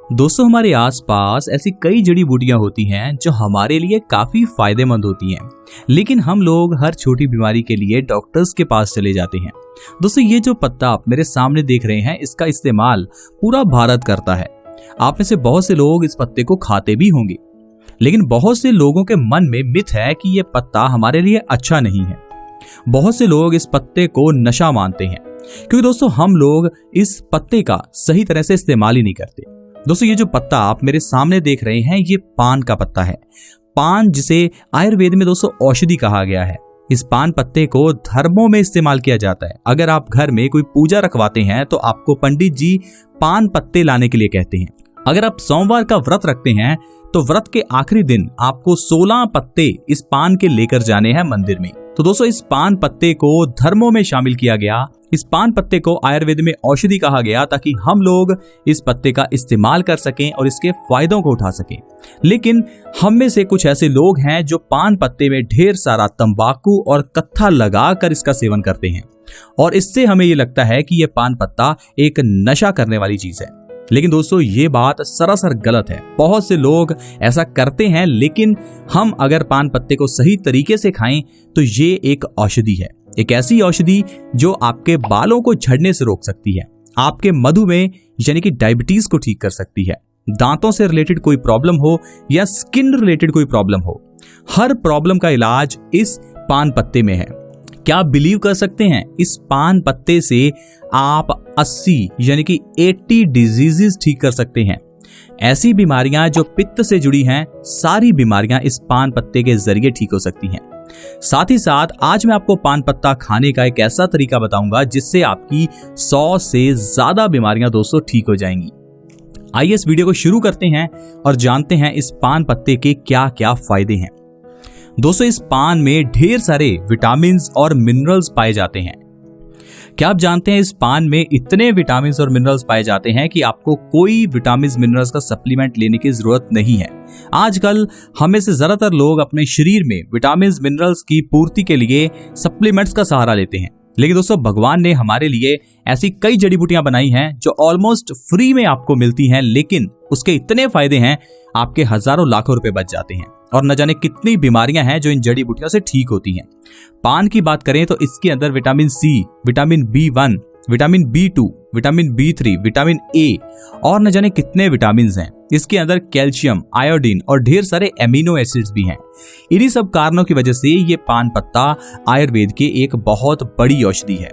दोस्तों, हमारे आसपास ऐसी कई जड़ी बूटियां होती हैं जो हमारे लिए काफी फायदेमंद होती हैं, लेकिन हम लोग हर छोटी बीमारी के लिए डॉक्टर्स के पास चले जाते हैं। दोस्तों, ये जो पत्ता आप मेरे सामने देख रहे हैं, इसका इस्तेमाल पूरा भारत करता है। आप में से बहुत से लोग इस पत्ते को खाते भी होंगे, लेकिन बहुत से लोगों के मन में मिथ है कि ये पत्ता हमारे लिए अच्छा नहीं है। बहुत से लोग इस पत्ते को नशा मानते हैं, क्योंकि दोस्तों हम लोग इस पत्ते का सही तरह से इस्तेमाल ही नहीं करते। दोस्तों, ये जो पत्ता आप मेरे सामने देख रहे हैं, ये पान का पत्ता है। पान, जिसे आयुर्वेद में दोस्तों औषधि कहा गया है। इस पान पत्ते को धर्मों में इस्तेमाल किया जाता है। अगर आप घर में कोई पूजा रखवाते हैं तो आपको पंडित जी पान पत्ते लाने के लिए कहते हैं। अगर आप सोमवार का व्रत रखते हैं तो व्रत के आखिरी दिन आपको 16 पत्ते इस पान के लेकर जाने हैं मंदिर में। तो दोस्तों, इस पान पत्ते को धर्मों में शामिल किया गया। इस पान पत्ते को आयुर्वेद में औषधि कहा गया ताकि हम लोग इस पत्ते का इस्तेमाल कर सकें और इसके फायदों को उठा सकें। लेकिन हम में से कुछ ऐसे लोग हैं जो पान पत्ते में ढेर सारा तंबाकू और कत्था लगाकर इसका सेवन करते हैं, और इससे हमें ये लगता है कि ये पान पत्ता एक नशा करने वाली चीज है। लेकिन दोस्तों, ये बात सरासर गलत है। बहुत से लोग ऐसा करते हैं, लेकिन हम अगर पान पत्ते को सही तरीके से खाएं तो ये एक औषधि है। एक ऐसी औषधि जो आपके बालों को झड़ने से रोक सकती है, आपके मधुमेह यानी कि डायबिटीज को ठीक कर सकती है, दांतों से रिलेटेड कोई प्रॉब्लम हो या स्किन रिलेटेड कोई प्रॉब्लम हो, हर प्रॉब्लम का इलाज इस पान पत्ते में है। क्या आप बिलीव कर सकते हैं, इस पान पत्ते से आप 80 यानी कि 80 डिजीजेस ठीक कर सकते हैं। ऐसी बीमारियां जो पित्त से जुड़ी हैं, सारी बीमारियां इस पान पत्ते के जरिए ठीक हो सकती हैं। साथ ही साथ आज मैं आपको पान पत्ता खाने का एक ऐसा तरीका बताऊंगा जिससे आपकी 100 से ज्यादा बीमारियां दोस्तों ठीक हो जाएंगी। आइए इस वीडियो को शुरू करते हैं और जानते हैं इस पान पत्ते के क्या क्या फायदे हैं। दोस्तों, इस पान में ढेर सारे विटामिन्स और मिनरल्स पाए जाते हैं। क्या आप जानते हैं, इस पान में इतने विटामिन्स और मिनरल्स पाए जाते हैं कि आपको कोई विटामिन्स मिनरल्स का सप्लीमेंट लेने की जरूरत नहीं है। आजकल हमें से ज्यादातर लोग अपने शरीर में विटामिन्स मिनरल्स की पूर्ति के लिए सप्लीमेंट्स का सहारा लेते हैं, लेकिन दोस्तों भगवान ने हमारे लिए ऐसी कई जड़ी बूटियां बनाई हैं जो ऑलमोस्ट फ्री में आपको मिलती हैं, लेकिन उसके इतने फायदे हैं, आपके हजारों लाखों रुपए बच जाते हैं और न जाने कितनी बीमारियां हैं जो इन जड़ी बूटियों से ठीक होती हैं। पान की बात करें तो इसके अंदर vitamin C, vitamin B1, vitamin B2, vitamin B3, vitamin A और न जाने कितने विटामिन हैं। इसके अंदर कैल्शियम, आयोडीन और ढेर सारे एमिनो एसिड्स भी हैं। इन्हीं सब कारणों की वजह से ये पान पत्ता आयुर्वेद के एक बहुत बड़ी औषधि है।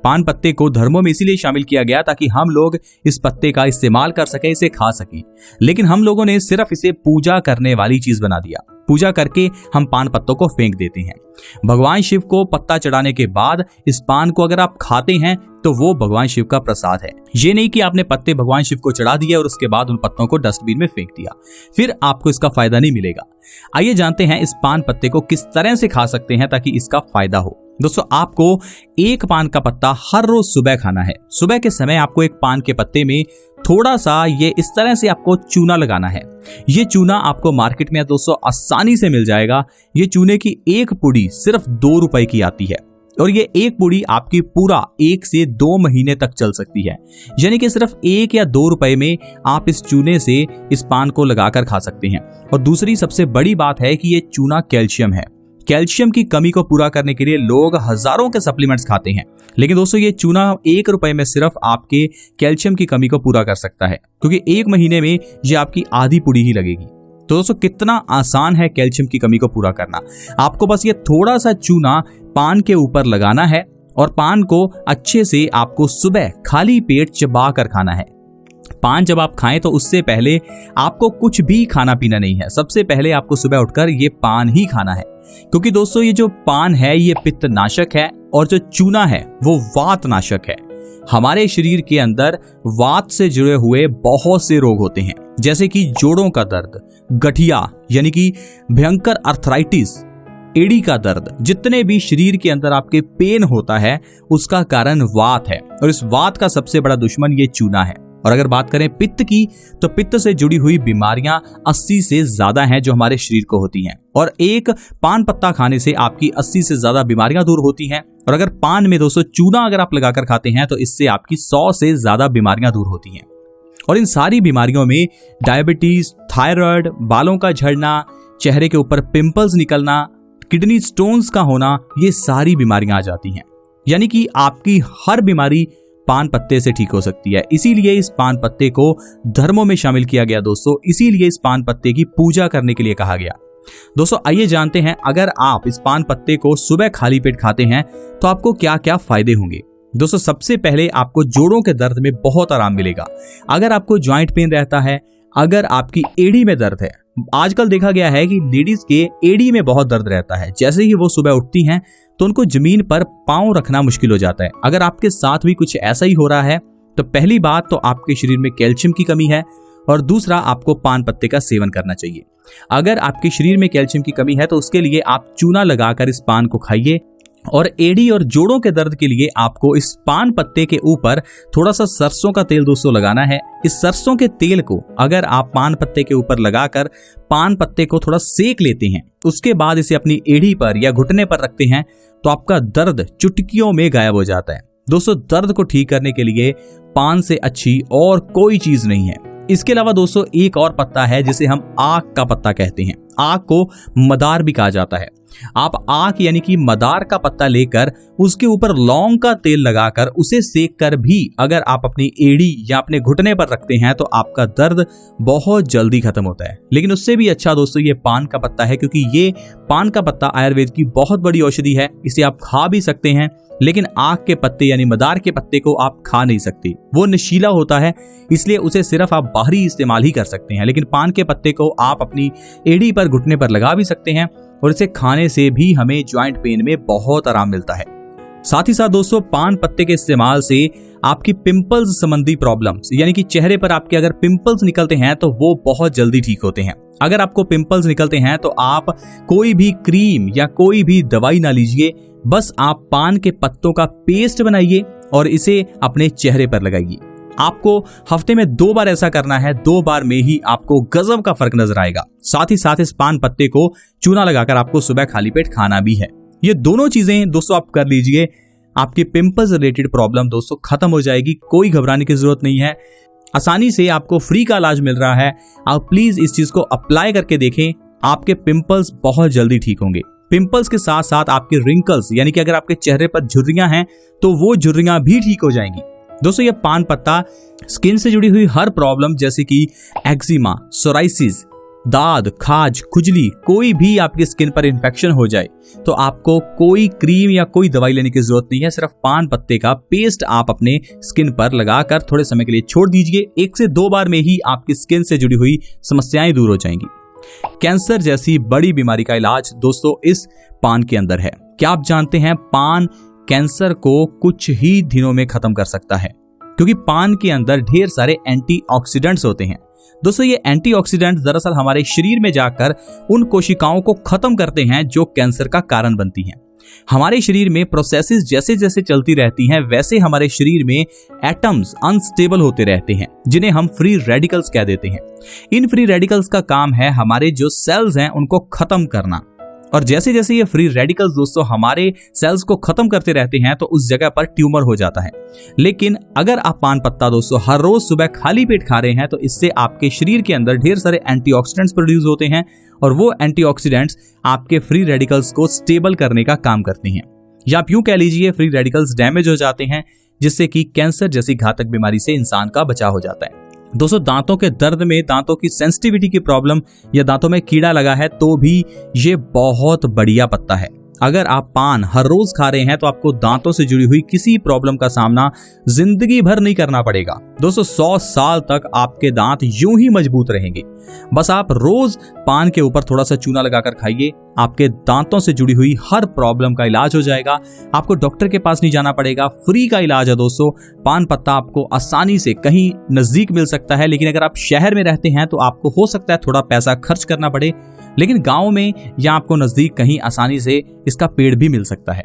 पान पत्ते को धर्मों में इसीलिए शामिल किया गया ताकि हम लोग इस पत्ते का इस्तेमाल कर सके, इसे खा सके। लेकिन हम लोगों ने सिर्फ इसे पूजा करने वाली चीज बना दिया। पूजा करके हम पान पत्तों को फेंक देते हैं। भगवान शिव को पत्ता चढ़ाने के बाद इस पान को अगर आप खाते हैं तो वो भगवान शिव का प्रसाद है। ये नहीं कि आपने पत्ते भगवान शिव को चढ़ा दिए और उसके बाद उन पत्तों को डस्टबिन में फेंक दिया, फिर आपको इसका फायदा नहीं मिलेगा। आइए जानते हैं इस पान पत्ते को किस तरह से खा सकते हैं ताकि इसका फायदा हो। दोस्तों, आपको एक पान का पत्ता हर रोज सुबह खाना है। सुबह के समय आपको एक पान के पत्ते में थोड़ा सा ये इस तरह से आपको चूना लगाना है। ये चूना आपको मार्केट में दोस्तों आसानी से मिल जाएगा। ये चूने की एक पुड़ी सिर्फ 2 रुपए की आती है और ये एक पुड़ी आपकी पूरा 1 से 2 महीने तक चल सकती है। यानी कि सिर्फ 1 या 2 रुपए में आप इस चूने से इस पान को लगाकर खा सकते हैं। और दूसरी सबसे बड़ी बात है कि ये चूना कैल्शियम है। कैल्शियम की कमी को पूरा करने के लिए लोग हजारों के सप्लीमेंट्स खाते हैं, लेकिन दोस्तों ये चूना 1 रुपए में सिर्फ आपके कैल्शियम की कमी को पूरा कर सकता है, क्योंकि 1 महीने में ये आपकी आधी पुड़ी ही लगेगी। तो दोस्तों कितना आसान है कैल्शियम की कमी को पूरा करना। आपको बस ये थोड़ा सा चूना पान के ऊपर लगाना है और पान को अच्छे से आपको सुबह खाली पेट चबा कर खाना है। पान जब आप खाएं तो उससे पहले आपको कुछ भी खाना पीना नहीं है। सबसे पहले आपको सुबह उठकर ये पान ही खाना है, क्योंकि दोस्तों ये जो पान है ये पित्त नाशक है और जो चूना है वो वात नाशक है। हमारे शरीर के अंदर वात से जुड़े हुए बहुत से रोग होते हैं, जैसे कि जोड़ों का दर्द, गठिया यानी कि भयंकर अर्थराइटिस, एड़ी का दर्द। जितने भी शरीर के अंदर आपके पेन होता है उसका कारण वात है, और इस वात का सबसे बड़ा दुश्मन ये चूना है। और अगर बात करें पित्त की, तो पित्त से जुड़ी हुई बीमारियां 80 से ज्यादा हैं जो हमारे शरीर को होती हैं, और एक पान पत्ता खाने से आपकी 80 से ज्यादा बीमारियां दूर होती हैं। और अगर पान में दोस्तों चूना अगर आप लगाकर खाते हैं तो इससे आपकी 100 से ज्यादा बीमारियां दूर होती हैं। और इन सारी बीमारियों में डायबिटीज, थायराइड, बालों का झड़ना, चेहरे के ऊपर पिंपल्स निकलना, किडनी स्टोन्स का होना, ये सारी बीमारियां आ जाती हैं। यानी कि आपकी हर बीमारी पान पत्ते से ठीक हो सकती है। इसीलिए इस पान पत्ते को धर्मों में शामिल किया गया दोस्तों, इसीलिए इस पान पत्ते की पूजा करने के लिए कहा गया। दोस्तों आइए जानते हैं, अगर आप इस पान पत्ते को सुबह खाली पेट खाते हैं तो आपको क्या क्या फायदे होंगे। दोस्तों सबसे पहले आपको जोड़ों के दर्द में बहुत आराम मिलेगा। अगर आपको ज्वाइंट पेन रहता है, अगर आपकी एड़ी में दर्द है, आजकल देखा गया है कि लेडीज के एड़ी में बहुत दर्द रहता है, जैसे ही वो सुबह उठती हैं तो उनको जमीन पर पांव रखना मुश्किल हो जाता है। अगर आपके साथ भी कुछ ऐसा ही हो रहा है तो पहली बात तो आपके शरीर में कैल्शियम की कमी है, और दूसरा आपको पान पत्ते का सेवन करना चाहिए। अगर आपके शरीर में कैल्शियम की कमी है तो उसके लिए आप चूना लगाकर इस पान को खाइए, और एड़ी और जोड़ों के दर्द के लिए आपको इस पान पत्ते के ऊपर थोड़ा सा सरसों का तेल दोस्तों लगाना है। इस सरसों के तेल को अगर आप पान पत्ते के ऊपर लगाकर पान पत्ते को थोड़ा सेक लेते हैं, उसके बाद इसे अपनी एड़ी पर या घुटने पर रखते हैं तो आपका दर्द चुटकियों में गायब हो जाता है। दोस्तों दर्द को ठीक करने के लिए पान से अच्छी और कोई चीज नहीं है। इसके अलावा दोस्तों एक और पत्ता है जिसे हम आक का पत्ता कहते हैं। आक को मदार भी कहा जाता है। आप आक यानी कि मदार का पत्ता लेकर उसके ऊपर लौंग का तेल लगाकर उसे सेक कर भी अगर आप अपनी एड़ी या अपने घुटने पर रखते हैं तो आपका दर्द बहुत जल्दी खत्म होता है। लेकिन उससे भी अच्छा दोस्तों ये पान का पत्ता है, क्योंकि ये पान का पत्ता आयुर्वेद की बहुत बड़ी औषधि है। इसे आप खा भी सकते हैं, लेकिन आक के पत्ते यानी मदार के पत्ते को आप खा नहीं सकते, वो नशीला होता है, इसलिए उसे सिर्फ आप बाहरी इस्तेमाल ही कर सकते हैं। लेकिन पान के पत्ते को आप अपनी एड़ी पर, घुटने पर लगा भी सकते हैं, और इसे खाने से भी हमें ज्वाइंट पेन में बहुत आराम मिलता है। साथ ही साथ दोस्तों पान पत्ते के इस्तेमाल से आपकी पिंपल्स संबंधी प्रॉब्लम्स, यानी कि चेहरे पर आपके अगर पिंपल्स निकलते हैं तो वो बहुत जल्दी ठीक होते हैं। अगर आपको पिंपल्स निकलते हैं तो आप कोई भी क्रीम या कोई भी दवाई ना लीजिए, बस आप पान के पत्तों का पेस्ट बनाइए और इसे अपने चेहरे पर लगाइए। आपको हफ्ते में 2 बार ऐसा करना है, 2 बार में ही आपको गजब का फर्क नजर आएगा। साथ ही साथ इस पान पत्ते को चूना लगाकर आपको सुबह खाली पेट खाना भी है। ये दोनों चीजें दोस्तों आप कर लीजिए, आपकी पिंपल्स रिलेटेड प्रॉब्लम दोस्तों खत्म हो जाएगी। कोई घबराने की जरूरत नहीं है, आसानी से आपको फ्री का इलाज मिल रहा है। आप प्लीज इस चीज को अप्लाई करके देखें, आपके पिंपल्स बहुत जल्दी ठीक होंगे। पिंपल्स के साथ साथ आपके रिंकल्स, यानी कि अगर आपके चेहरे पर झुर्रियां हैं तो वो झुर्रियां भी ठीक हो जाएंगी। दोस्तों ये पान पत्ता स्किन से जुड़ी हुई हर प्रॉब्लम जैसे कि एक्जिमा, सोराइसिस, दाद, खाज, खुजली, कोई भी आपकी स्किन पर इंफेक्शन हो जाए तो आपको कोई क्रीम या कोई दवाई लेने की जरूरत नहीं है। सिर्फ पान पत्ते का पेस्ट आप अपने स्किन पर लगाकर थोड़े समय के लिए छोड़ दीजिए। 1 से 2 बार में ही आपकी स्किन से जुड़ी हुई समस्याएं दूर हो जाएंगी। कैंसर जैसी बड़ी बीमारी का इलाज दोस्तों इस पान के अंदर है। क्या आप जानते हैं पान कैंसर को कुछ ही दिनों में खत्म कर सकता है, क्योंकि पान के अंदर ढेर सारे एंटीऑक्सीडेंट्स होते हैं। दोस्तों ये एंटीऑक्सीडेंट्स दरअसल हमारे शरीर में जाकर उन कोशिकाओं को खत्म करते हैं जो कैंसर का कारण बनती हैं। हमारे शरीर में प्रोसेसेस जैसे जैसे चलती रहती हैं वैसे हमारे शरीर में एटम्स अनस्टेबल होते रहते हैं, जिन्हें हम फ्री रेडिकल्स कह देते हैं। इन फ्री रेडिकल्स का काम है हमारे जो सेल्स हैं उनको खत्म करना, और जैसे जैसे ये फ्री रेडिकल्स दोस्तों हमारे सेल्स को खत्म करते रहते हैं तो उस जगह पर ट्यूमर हो जाता है। लेकिन अगर आप पान पत्ता दोस्तों हर रोज सुबह खाली पेट खा रहे हैं तो इससे आपके शरीर के अंदर ढेर सारे एंटीऑक्सीडेंट्स प्रोड्यूस होते हैं, और वो एंटीऑक्सीडेंट्स आपके फ्री रेडिकल्स को स्टेबल करने का काम करते हैं। या आप यूं कह लीजिए फ्री रेडिकल्स डैमेज हो जाते हैं, जिससे कि कैंसर जैसी घातक बीमारी से इंसान का बचाव हो जाता है। दोस्तों दांतों के दर्द में, दांतों की सेंसिटिविटी की प्रॉब्लम या दांतों में कीड़ा लगा है तो भी ये बहुत बढ़िया पत्ता है। अगर आप पान हर रोज खा रहे हैं तो आपको दांतों से जुड़ी हुई किसी प्रॉब्लम का सामना जिंदगी भर नहीं करना पड़ेगा। दोस्तों 100 साल तक आपके दांत यूं ही मजबूत रहेंगे। बस आप रोज पान के ऊपर थोड़ा सा चूना लगाकर खाइए, आपके दांतों से जुड़ी हुई हर प्रॉब्लम का इलाज हो जाएगा। आपको डॉक्टर के पास नहीं जाना पड़ेगा, फ्री का इलाज है दोस्तों। पान पत्ता आपको आसानी से कहीं नजदीक मिल सकता है, लेकिन अगर आप शहर में रहते हैं तो आपको हो सकता है थोड़ा पैसा खर्च करना पड़े, लेकिन गांव में या आपको नजदीक कहीं आसानी से इसका पेड़ भी मिल सकता है।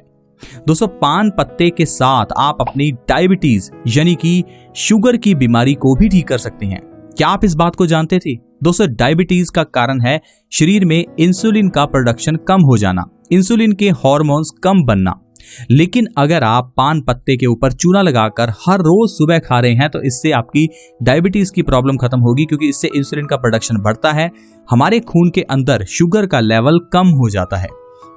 दोस्तों पान पत्ते के साथ आप अपनी डायबिटीज यानी कि शुगर की बीमारी को भी ठीक कर सकते हैं। क्या आप इस बात को जानते थे? दोस्तों डायबिटीज का कारण है शरीर में इंसुलिन का प्रोडक्शन कम हो जाना, इंसुलिन के हार्मोन्स कम बनना। लेकिन अगर आप पान पत्ते के ऊपर चूना लगाकर हर रोज सुबह खा रहे हैं तो इससे आपकी डायबिटीज की प्रॉब्लम खत्म होगी, क्योंकि इससे इंसुलिन का प्रोडक्शन बढ़ता है, हमारे खून के अंदर शुगर का लेवल कम हो जाता है।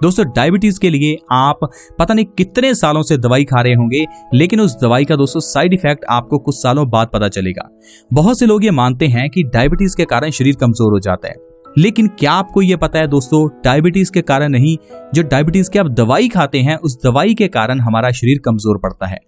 दोस्तों डायबिटीज के लिए आप पता नहीं कितने सालों से दवाई खा रहे होंगे, लेकिन उस दवाई का दोस्तों साइड इफेक्ट आपको कुछ सालों बाद पता चलेगा। बहुत से लोग ये मानते हैं कि डायबिटीज के कारण शरीर कमजोर हो जाता है, लेकिन क्या आपको ये पता है दोस्तों, डायबिटीज के कारण नहीं, जो डायबिटीज की आप दवाई खाते हैं उस दवाई के कारण हमारा शरीर कमजोर पड़ता है।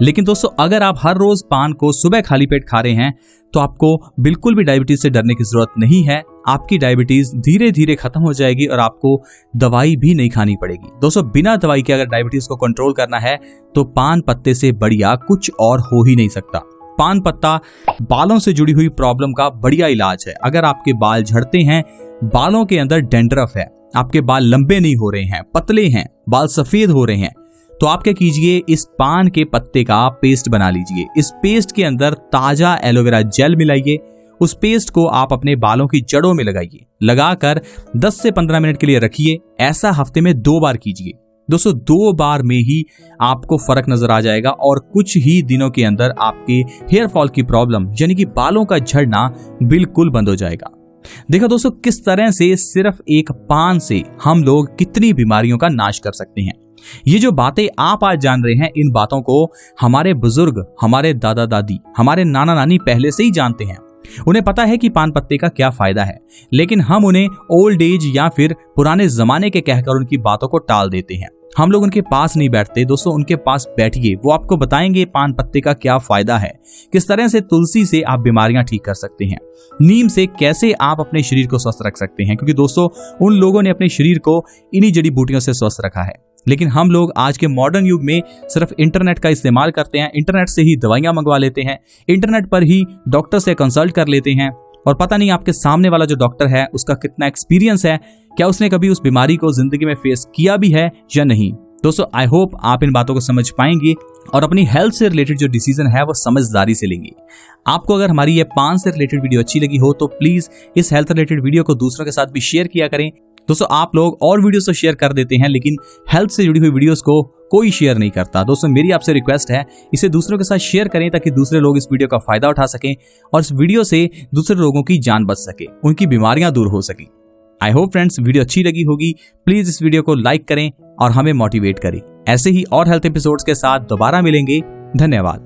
लेकिन दोस्तों अगर आप हर रोज पान को सुबह खाली पेट खा रहे हैं तो आपको बिल्कुल भी डायबिटीज से डरने की जरूरत नहीं है। आपकी डायबिटीज धीरे धीरे खत्म हो जाएगी और आपको दवाई भी नहीं खानी पड़ेगी। दोस्तों बिना दवाई के अगर डायबिटीज को कंट्रोल करना है तो पान पत्ते से बढ़िया कुछ और हो ही नहीं सकता। पान पत्ता बालों से जुड़ी हुई प्रॉब्लम का बढ़िया इलाज है। अगर आपके बाल झड़ते हैं, बालों के अंदर डैंड्रफ है, आपके बाल लंबे नहीं हो रहे हैं, पतले हैं, बाल सफेद हो रहे हैं, तो आप क्या कीजिए, इस पान के पत्ते का पेस्ट बना लीजिए। इस पेस्ट के अंदर ताजा एलोवेरा जेल मिलाइए, उस पेस्ट को आप अपने बालों की जड़ों में लगाइए, लगाकर 10 से 15 मिनट के लिए रखिए। ऐसा हफ्ते में 2 बार कीजिए। दोस्तों 2 बार में ही आपको फर्क नजर आ जाएगा और कुछ ही दिनों के अंदर आपके हेयर फॉल की प्रॉब्लम यानी कि बालों का झड़ना बिल्कुल बंद हो जाएगा। देखो दोस्तों किस तरह से सिर्फ एक पान से हम लोग कितनी बीमारियों का नाश कर सकते हैं। ये जो बातें आप आज जान रहे हैं, इन बातों को हमारे बुजुर्ग, हमारे दादा दादी, हमारे नाना नानी पहले से ही जानते हैं। उन्हें पता है कि पान पत्ते का क्या फायदा है, लेकिन हम उन्हें ओल्ड एज या फिर पुराने जमाने के कहकर उनकी बातों को टाल देते हैं। हम लोग उनके पास नहीं बैठते। दोस्तों उनके पास बैठिए, वो आपको बताएंगे पान पत्ते का क्या फायदा है, किस तरह से तुलसी से आप बीमारियां ठीक कर सकते हैं, नीम से कैसे आप अपने शरीर को स्वस्थ रख सकते हैं, क्योंकि दोस्तों उन लोगों ने अपने शरीर को इन्हीं जड़ी बूटियों से स्वस्थ रखा है। लेकिन हम लोग आज के मॉडर्न युग में सिर्फ इंटरनेट का इस्तेमाल करते हैं, इंटरनेट से ही दवाइयां मंगवा लेते हैं, इंटरनेट पर ही डॉक्टर से कंसल्ट कर लेते हैं, और पता नहीं आपके सामने वाला जो डॉक्टर है उसका कितना एक्सपीरियंस है, क्या उसने कभी उस बीमारी को जिंदगी में फेस किया भी है या नहीं। दोस्तों आई होप आप इन बातों को समझ पाएंगे और अपनी हेल्थ से रिलेटेड जो डिसीजन है वो समझदारी से लेंगे। आपको अगर हमारी ये पान से रिलेटेड वीडियो अच्छी लगी हो तो प्लीज इस हेल्थ रिलेटेड वीडियो को दूसरों के साथ भी शेयर किया करें। दोस्तों आप लोग और वीडियोस तो शेयर कर देते हैं, लेकिन हेल्थ से जुड़ी हुई वीडियोस को कोई शेयर नहीं करता। दोस्तों मेरी आपसे रिक्वेस्ट है, इसे दूसरों के साथ शेयर करें ताकि दूसरे लोग इस वीडियो का फायदा उठा सकें और इस वीडियो से दूसरे लोगों की जान बच सके, उनकी बीमारियां दूर हो सके। आई होप फ्रेंड्स वीडियो अच्छी लगी होगी। प्लीज इस वीडियो को लाइक करें और हमें मोटिवेट करें। ऐसे ही और हेल्थ एपिसोड्स के साथ दोबारा मिलेंगे। धन्यवाद।